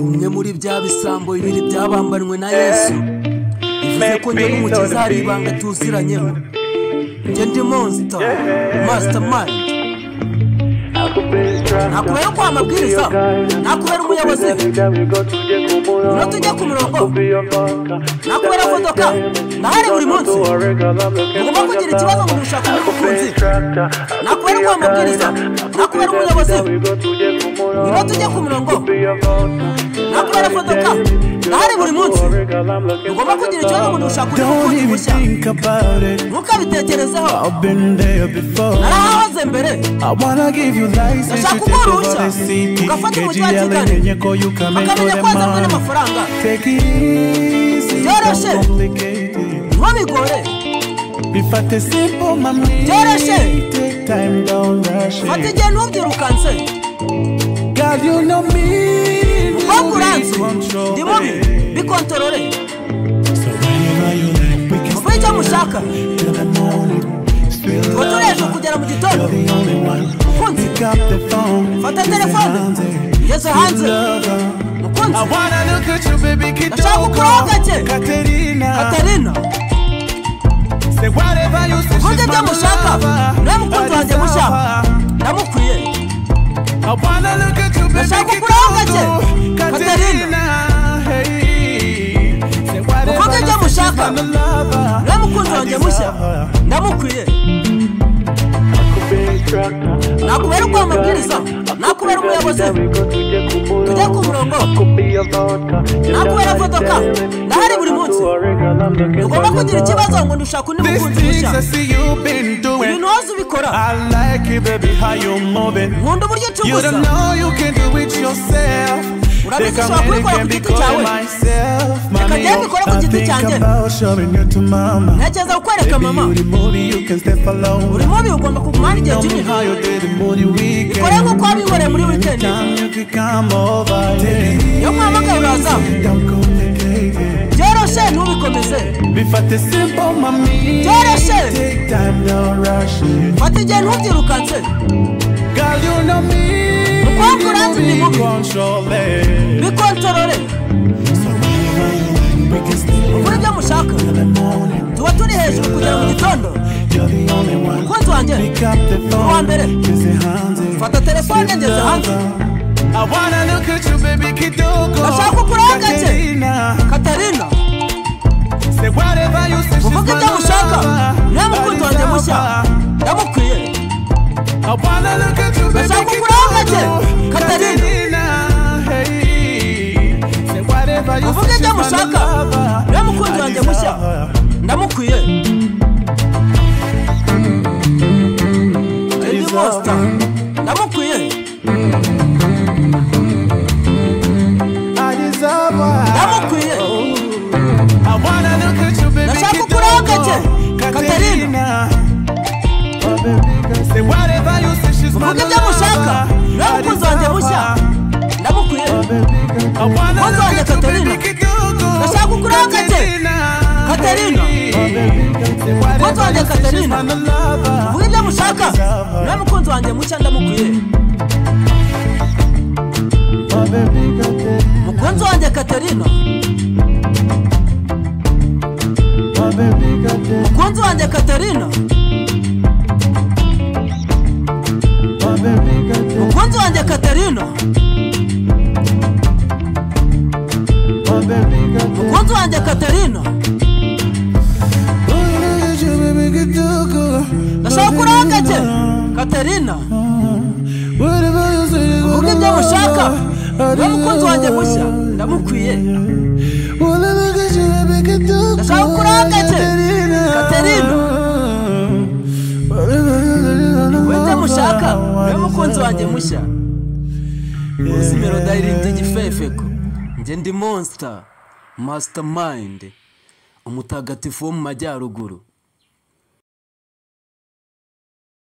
umwe muri bya bisambo bibiri byabambanwe na Yesu bivuze ko njye n'umukiza hari ibanga tuziranyeho njye ndi monster mastermind nakubera ko amabwiriza nakubera umuyobozi no tujya ku murongo nakubera fotoka ndahari buri munsi ugomba kugira ikibazo mu gushaka umukunzi nakubera ko amabwiriza nakubera umuyobozi no tujya ku murongo nakubera fotoka ndahari buri munsi ugomba kugira ikibazo mu gushaka umukunzi mushya ntukabitekerezeho narahahoze mbere ndashaka kugurushya ugafata umujyi wa Kigali ukamenya ko wazanywe n'amafaranga byoroshye ntubigore byoroshye fata igihe ntubyirukanse mukobwa uranzi ndi mubi bikontorore muvuye icyo mushaka tuba tureje kugera mu gitondo mukunzi fata telefone ngeze hanze mukunzi ndashaka gukuraho gake Katerina mukunzi ibyo mushaka niwe mukunzi wanjye mushya ndamukwiye ndashaka gukuraho gake Katerina mukunzi ibyo mushaka niwe mukunzi wanjye mushya ndamukwiye nakubera uko amabwiriza nakubera umuyobozi tujya ku murongo nakubera fotoka ndahari buri munsi ugomba kugira ikibazo ngo ndushaka undi mukunzi mushya ibintu hose ubikora nkunda uburyo ucugusa urabizi ushobora kubikora ku giti cyawe reka njyewe mbikora ku giti cyanjye ntekereza kukwereka mama buri mubi ugomba kugumana igihe kinini bikore nk'uko wabinkoreye muri weekend iyo muhamagaye uraza byoroshye ntubikomeze byoroshye fata igihe ntubyirukanse mukobwa uranzi ni mubi bikontorore ukuri ibyo mushaka tuba turi hejuru kugera mu gitondo mukunzi wanjye uwa mbere fata telefone ngeze hanze ndashaka gukuraho gake Katerina muvuge ibyo mushaka niwe mukunzi wanjye mushya ndamukwiye ndashaka gukuraho gake Katerina muvuge ibyo mushaka niwe mukunzi wanjye mushya ndamukwiye ndi monster ndamukwiye ndamukwiye ndashaka gukuraho gake Katerina muvuge ibyo mushaka niwe mukunzi wanjye mushya ndamukwiye mukunzi wanjye Katerina ndashaka gukuraho gake Katerina mukunzi wanjye Katerina muvuge ibyo mushaka niwe mukunzi wanjye mushya ndamukwiye mukunzi wanjye Katerina mukunzi wanjye Katerina mukunzi wanjye Katerina mukunzi wanjye Katerina ndashaka gukuraho gake Katerina uvuge ibyo mushaka niwe mukunzi wanjye mushya ndamukwiye ndashaka gukuraho gake Katerina uvuge ibyo mushaka niwe mukunzi wanjye mushya uzi melody irinde igifefeko njye ndi monster mastermind umutagatifu wo mu majyaruguru